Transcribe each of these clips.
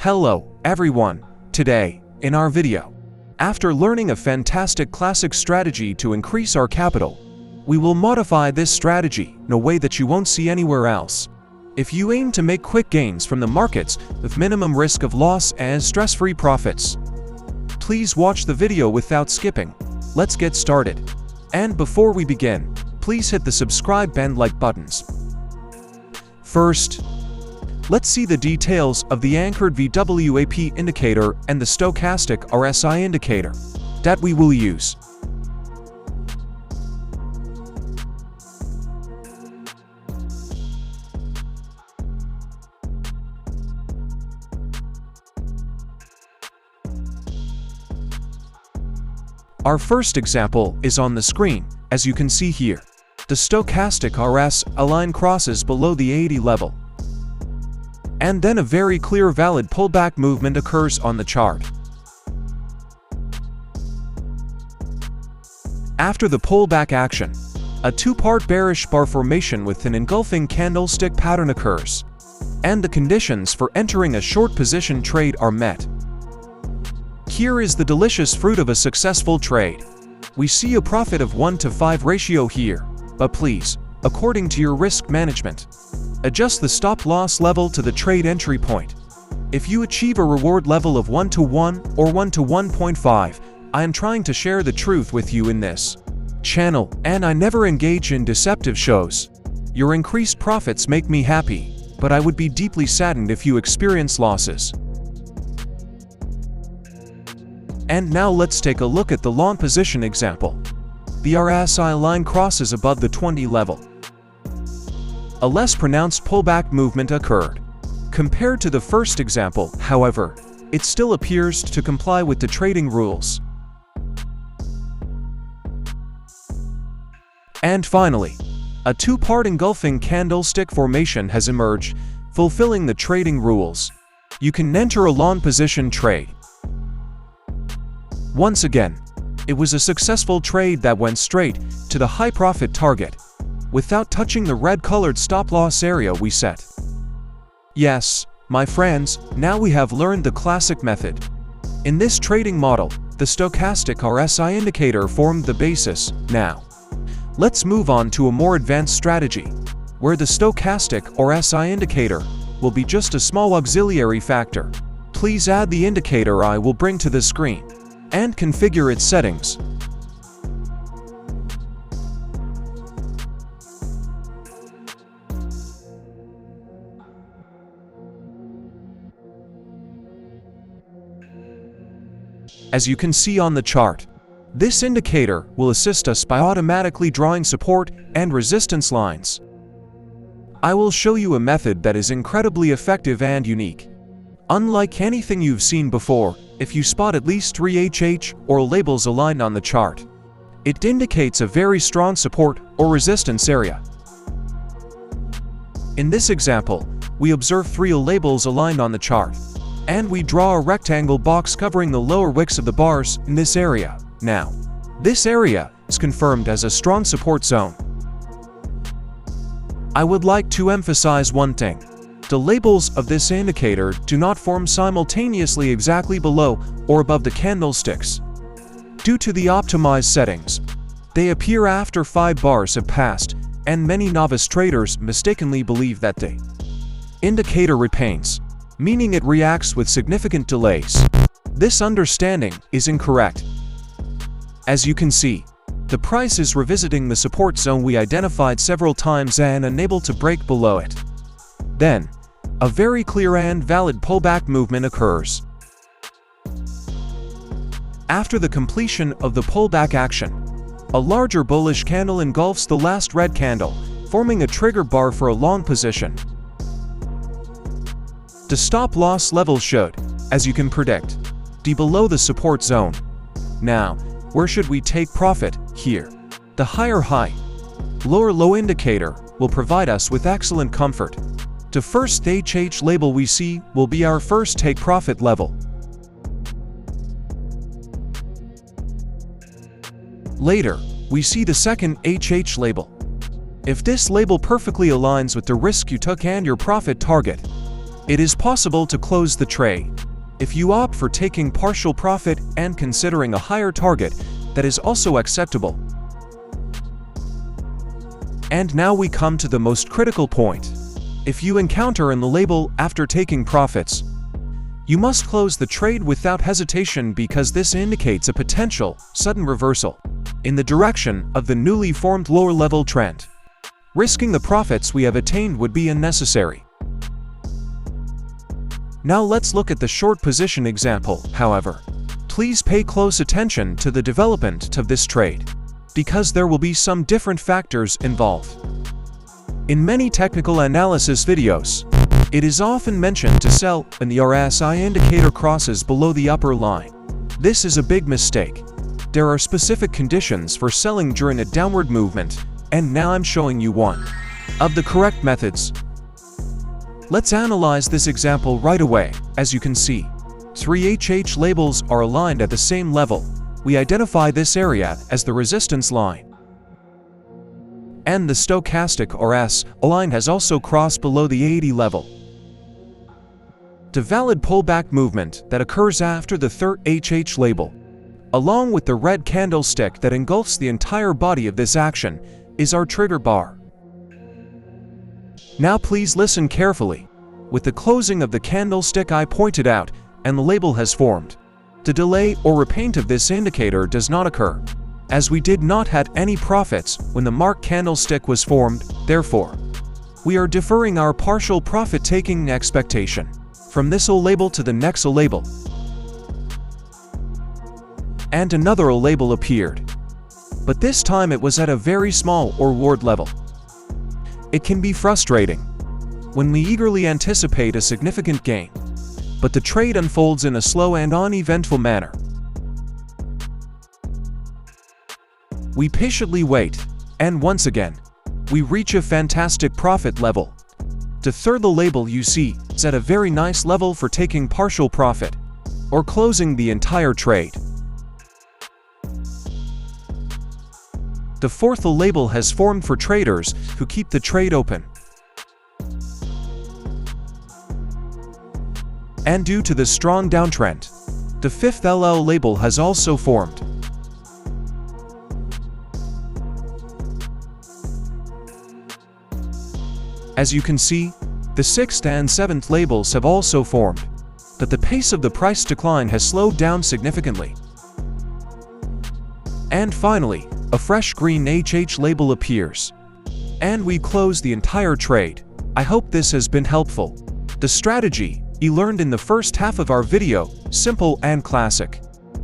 Hello, everyone. Today, in our video, after learning a fantastic classic strategy to increase our capital, we will modify this strategy in a way that you won't see anywhere else. If you aim to make quick gains from the markets with minimum risk of loss and stress-free profits, please watch the video without skipping. Let's get started. And before we begin, please hit the subscribe and like buttons. First, let's see the details of the anchored VWAP indicator and the stochastic RSI indicator that we will use. Our first example is on the screen, as you can see here. The stochastic RSI line crosses below the 80 level. And then a very clear valid pullback movement occurs on the chart. After the pullback action, a two-part bearish bar formation with an engulfing candlestick pattern occurs, and the conditions for entering a short position trade are met. Here is the delicious fruit of a successful trade. We see a profit of 1-to-5 ratio here, but please, according to your risk management, adjust the stop-loss level to the trade entry point. If you achieve a reward level of 1-to-1 or 1-to-1.5, I am trying to share the truth with you in this channel, and I never engage in deceptive shows. Your increased profits make me happy, but I would be deeply saddened if you experience losses. And now let's take a look at the long position example. The RSI line crosses above the 20 level. A less pronounced pullback movement occurred. Compared to the first example, however, it still appears to comply with the trading rules. And finally, a two-part engulfing candlestick formation has emerged, fulfilling the trading rules. You can enter a long position trade. Once again, it was a successful trade that went straight to the high profit target, without touching the red-colored stop-loss area we set. Yes, my friends, now we have learned the classic method. In this trading model, the stochastic RSI indicator formed the basis. Now, let's move on to a more advanced strategy, where the stochastic RSI indicator will be just a small auxiliary factor. Please add the indicator I will bring to the screen, and configure its settings. As you can see on the chart, this indicator will assist us by automatically drawing support and resistance lines. I will show you a method that is incredibly effective and unique. Unlike anything you've seen before, if you spot at least 3 HH or labels aligned on the chart, it indicates a very strong support or resistance area. In this example, we observe 3 labels aligned on the chart, and we draw a rectangle box covering the lower wicks of the bars in this area. Now, this area is confirmed as a strong support zone. I would like to emphasize one thing. The labels of this indicator do not form simultaneously exactly below or above the candlesticks. Due to the optimized settings, they appear after 5 bars have passed, and many novice traders mistakenly believe that the indicator repaints, meaning it reacts with significant delays. This understanding is incorrect. As you can see, the price is revisiting the support zone we identified several times and unable to break below it. Then, a very clear and valid pullback movement occurs. After the completion of the pullback action, a larger bullish candle engulfs the last red candle, forming a trigger bar for a long position. The stop-loss level should, as you can predict, be below the support zone. Now, where should we take profit? Here. The higher high, lower low indicator will provide us with excellent comfort. The first HH label we see will be our first take profit level. Later, we see the second HH label. If this label perfectly aligns with the risk you took and your profit target, It is possible to close the trade if you opt for taking partial profit and considering a higher target that is also acceptable. And now we come to the most critical point. If you encounter in the label after taking profits, you must close the trade without hesitation because this indicates a potential sudden reversal in the direction of the newly formed lower level trend. Risking the profits we have attained would be unnecessary. Now let's look at the short position example. However, please pay close attention to the development of this trade, because there will be some different factors involved. In many technical analysis videos, it is often mentioned to sell when the RSI indicator crosses below the upper line. This is a big mistake. There are specific conditions for selling during a downward movement, and now I'm showing you one of the correct methods. Let's analyze this example right away. As you can see, 3 HH labels are aligned at the same level. We identify this area as the resistance line. And the stochastic RSI line has also crossed below the 80 level. The valid pullback movement that occurs after the third HH label, along with the red candlestick that engulfs the entire body of this action, is our trigger bar. Now please listen carefully. With the closing of the candlestick I pointed out and the label has formed, the delay or repaint of this indicator does not occur, as we did not have any profits when the marked candlestick was formed. Therefore, we are deferring our partial profit-taking expectation from this O label to the next O label. And another O label appeared, but this time it was at a very small or ward level. It can be frustrating when we eagerly anticipate a significant gain, but the trade unfolds in a slow and uneventful manner. We patiently wait, and once again, we reach a fantastic profit level. The third label you see is at a very nice level for taking partial profit or closing the entire trade. The fourth label has formed for traders who keep the trade open. And due to the strong downtrend, the fifth LL label has also formed. As you can see, the sixth and seventh labels have also formed, but the pace of the price decline has slowed down significantly. And finally, a fresh green HH label appears, and we close the entire trade. I hope this has been helpful. The strategy you learned in the first half of our video, simple and classic,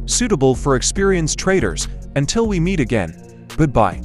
suitable for experienced traders. Until we meet again, goodbye.